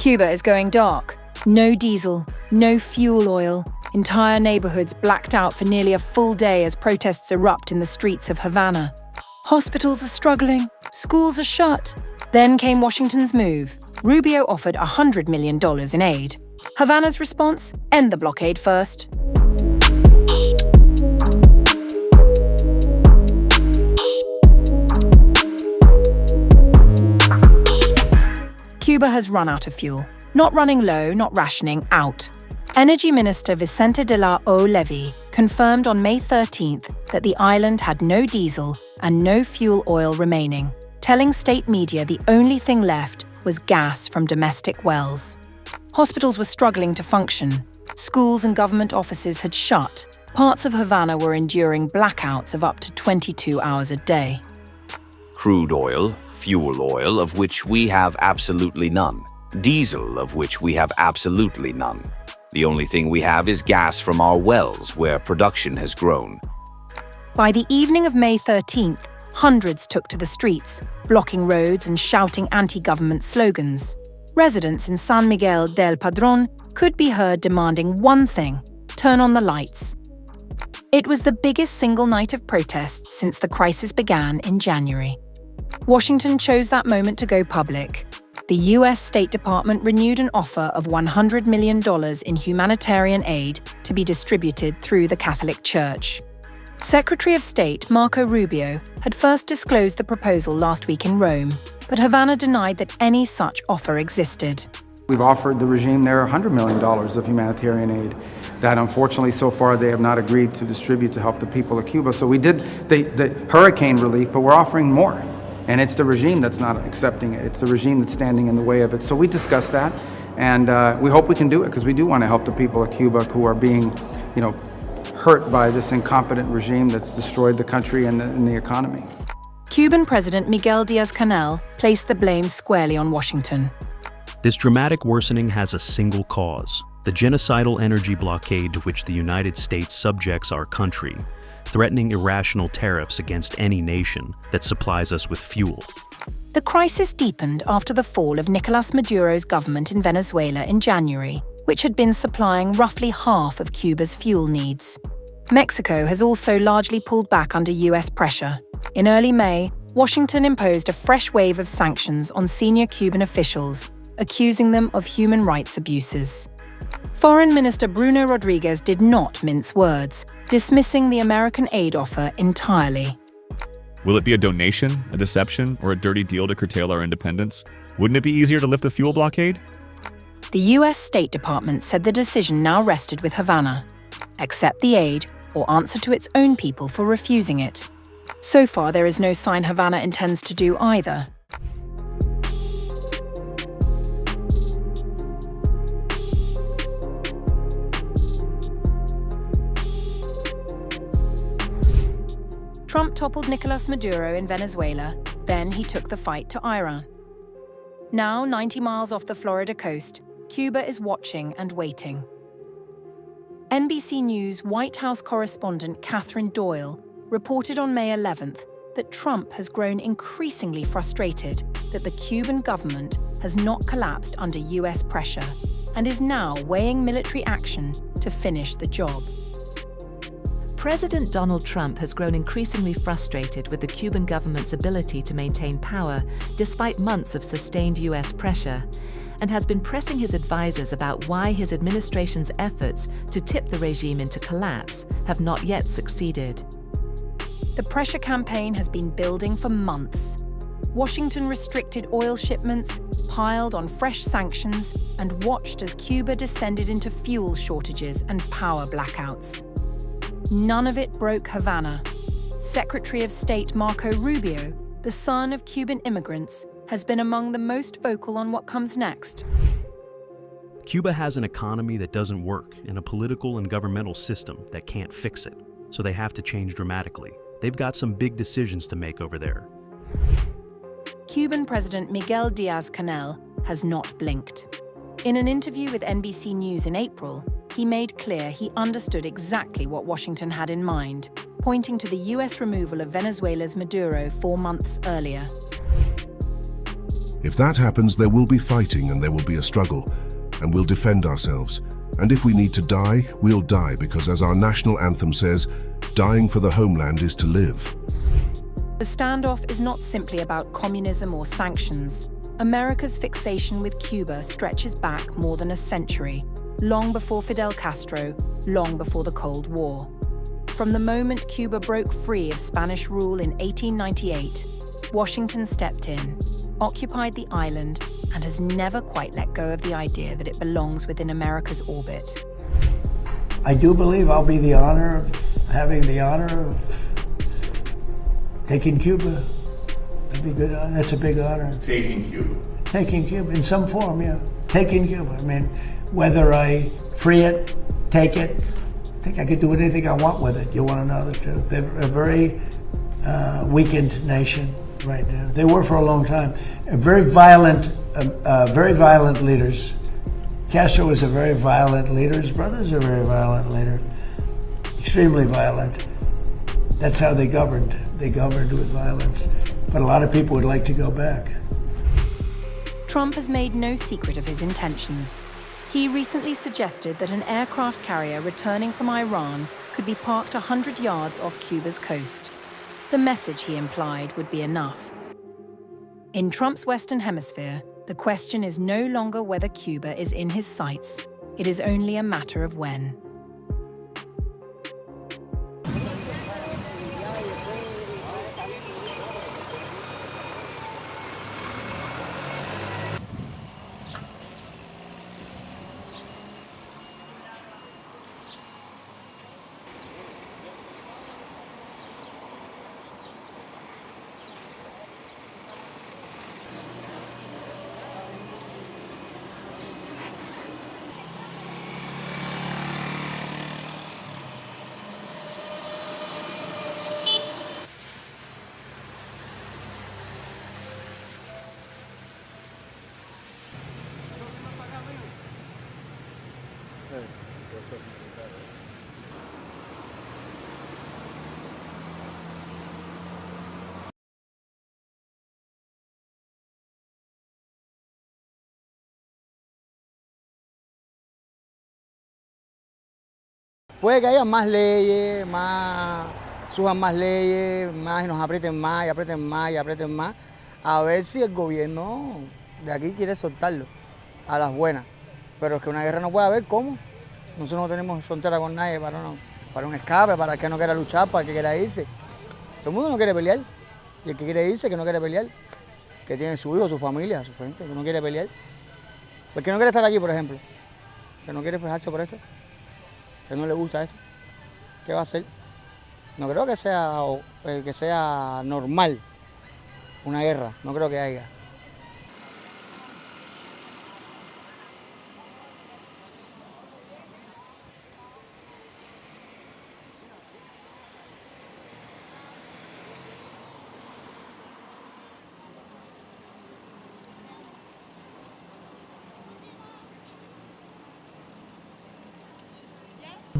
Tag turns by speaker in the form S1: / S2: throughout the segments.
S1: Cuba is going dark. No diesel, no fuel oil. Entire neighborhoods blacked out for nearly a full day as protests erupt in the streets of Havana. Hospitals are struggling. Schools are shut. Then came Washington's move. Rubio offered $100 million in aid. Havana's response? End the blockade first. Cuba has run out of fuel. Not running low, not rationing, out. Energy Minister Vicente de la O. Levy confirmed on May 13th that the island had no diesel and no fuel oil remaining, telling state media the only thing left was gas from domestic wells. Hospitals were struggling to function. Schools and government offices had shut. Parts of Havana were enduring blackouts of up to 22 hours a day.
S2: Crude oil, fuel oil, of which we have absolutely none. Diesel, of which we have absolutely none. The only thing we have is gas from our wells, where production has grown.
S1: By the evening of May 13th, hundreds took to the streets, blocking roads and shouting anti-government slogans. Residents in San Miguel del Padrón could be heard demanding one thing: turn on the lights. It was the biggest single night of protests since the crisis began in January. Washington chose that moment to go public. The U.S. State Department renewed an offer of $100 million in humanitarian aid to be distributed through the Catholic Church. Secretary of State Marco Rubio had first disclosed the proposal last week in Rome, but Havana denied that any such offer existed.
S3: We've offered the regime there $100 million of humanitarian aid that unfortunately so far they have not agreed to distribute to help the people of Cuba. So we did the hurricane relief, but we're offering more. And it's the regime that's not accepting it. It's the regime that's standing in the way of it. So we discussed that, and we hope we can do it because we do want to help the people of Cuba who are being, hurt by this incompetent regime that's destroyed the country and the economy.
S1: Cuban President Miguel Diaz-Canel placed the blame squarely on Washington.
S4: This dramatic worsening has a single cause: the genocidal energy blockade to which the United States subjects our country, threatening irrational tariffs against any nation that supplies us with fuel.
S1: The crisis deepened after the fall of Nicolas Maduro's government in Venezuela in January, which had been supplying roughly half of Cuba's fuel needs. Mexico has also largely pulled back under US pressure. In early May, Washington imposed a fresh wave of sanctions on senior Cuban officials, accusing them of human rights abuses. Foreign Minister Bruno Rodriguez did not mince words, dismissing the American aid offer entirely.
S5: Will it be a donation, a deception, or a dirty deal to curtail our independence? Wouldn't it be easier to lift the fuel blockade?
S1: The US State Department said the decision now rested with Havana: accept the aid or answer to its own people for refusing it. So far, there is no sign Havana intends to do either. Trump toppled Nicolas Maduro in Venezuela, then he took the fight to Iran. Now, 90 miles off the Florida coast, Cuba is watching and waiting. NBC News White House correspondent Catherine Doyle reported on May 11th that Trump has grown increasingly frustrated that the Cuban government has not collapsed under US pressure and is now weighing military action to finish the job.
S6: President Donald Trump has grown increasingly frustrated with the Cuban government's ability to maintain power despite months of sustained US pressure, and has been pressing his advisors about why his administration's efforts to tip the regime into collapse have not yet succeeded.
S1: The pressure campaign has been building for months. Washington restricted oil shipments, piled on fresh sanctions, and watched as Cuba descended into fuel shortages and power blackouts. None of it broke Havana. Secretary of State Marco Rubio, the son of Cuban immigrants, has been among the most vocal on what comes next.
S4: Cuba has an economy that doesn't work and a political and governmental system that can't fix it, so they have to change dramatically. They've got some big decisions to make over there.
S1: Cuban President Miguel Diaz-Canel has not blinked. In an interview with NBC News in April, he made clear he understood exactly what Washington had in mind, pointing to the US removal of Venezuela's Maduro 4 months earlier.
S7: If that happens, there will be fighting and there will be a struggle, and we'll defend ourselves. And if we need to die, we'll die, because as our national anthem says, dying for the homeland is to live.
S1: The standoff is not simply about communism or sanctions. America's fixation with Cuba stretches back more than a century, long before Fidel Castro, long before the Cold War. From the moment Cuba broke free of Spanish rule in 1898, Washington stepped in, occupied the island, and has never quite let go of the idea that it belongs within America's orbit.
S8: I do believe I'll be having the honor of taking Cuba. That'd be good. That's a big honor.
S9: Taking Cuba.
S8: Taking Cuba in some form, yeah. Taking Cuba. I mean, whether I free it, take it, I think I could do anything I want with it. You want to know the truth? They're a very weakened nation right now. They were for a long time. Very violent leaders. Castro was a very violent leader. His brother's a very violent leader. Extremely violent. That's how they governed. They governed with violence. But a lot of people would like to go back.
S1: Trump has made no secret of his intentions. He recently suggested that an aircraft carrier returning from Iran could be parked 100 yards off Cuba's coast. The message, he implied, would be enough. In Trump's Western Hemisphere, the question is no longer whether Cuba is in his sights. It is only a matter of when.
S10: Puede que haya más leyes, suban más leyes, más y nos aprieten más y aprieten más y aprieten más, a ver si el gobierno de aquí quiere soltarlo a las buenas. Pero es que una guerra no puede haber, ¿cómo? Nosotros no tenemos frontera con nadie para un escape, para el que no quiera luchar, para el que quiera irse. Todo el mundo no quiere pelear. Y el que quiere irse, que no quiere pelear, que tiene su hijo, su familia, su gente, que no quiere pelear. El que no quiere estar aquí, por ejemplo, que no quiere fijarse por esto, que no le gusta esto, ¿qué va a hacer? No creo que sea normal una guerra, no creo que haya.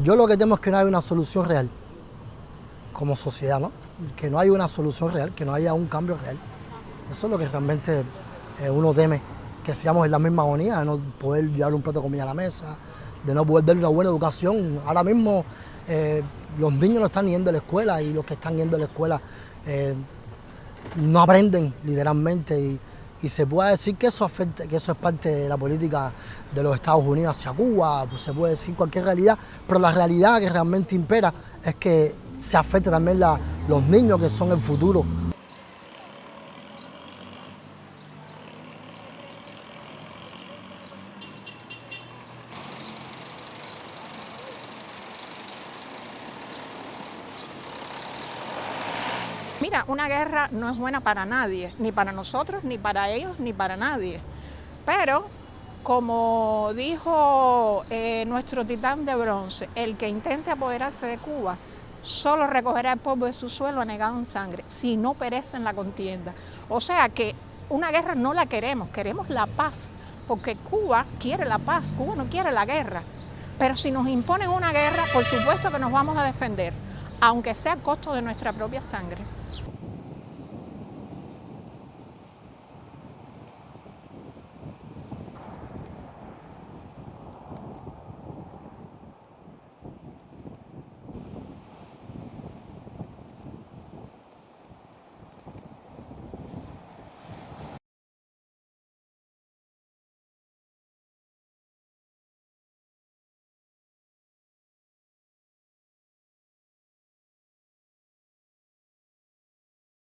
S11: Yo lo que temo es que no haya una solución real como sociedad, ¿no? Que no haya una solución real, que no haya un cambio real. Eso es lo que realmente uno teme, que seamos en la misma agonía, de no poder llevar un plato de comida a la mesa, de no poder dar una buena educación. Ahora mismo los niños no están yendo a la escuela y los que están yendo a la escuela no aprenden literalmente y se puede decir que eso afecta, que eso es parte de la política de los Estados Unidos hacia Cuba, pues se puede decir cualquier realidad, pero la realidad que realmente impera es que se afecta también los niños que son el futuro.
S12: Mira, una guerra no es buena para nadie, ni para nosotros, ni para ellos, ni para nadie. Pero, como dijo nuestro titán de bronce, el que intente apoderarse de Cuba solo recogerá el polvo de su suelo anegado en sangre, si no perece en la contienda. O sea que una guerra no la queremos, queremos la paz, porque Cuba quiere la paz, Cuba no quiere la guerra. Pero si nos imponen una guerra, por supuesto que nos vamos a defender, aunque sea a costo de nuestra propia sangre.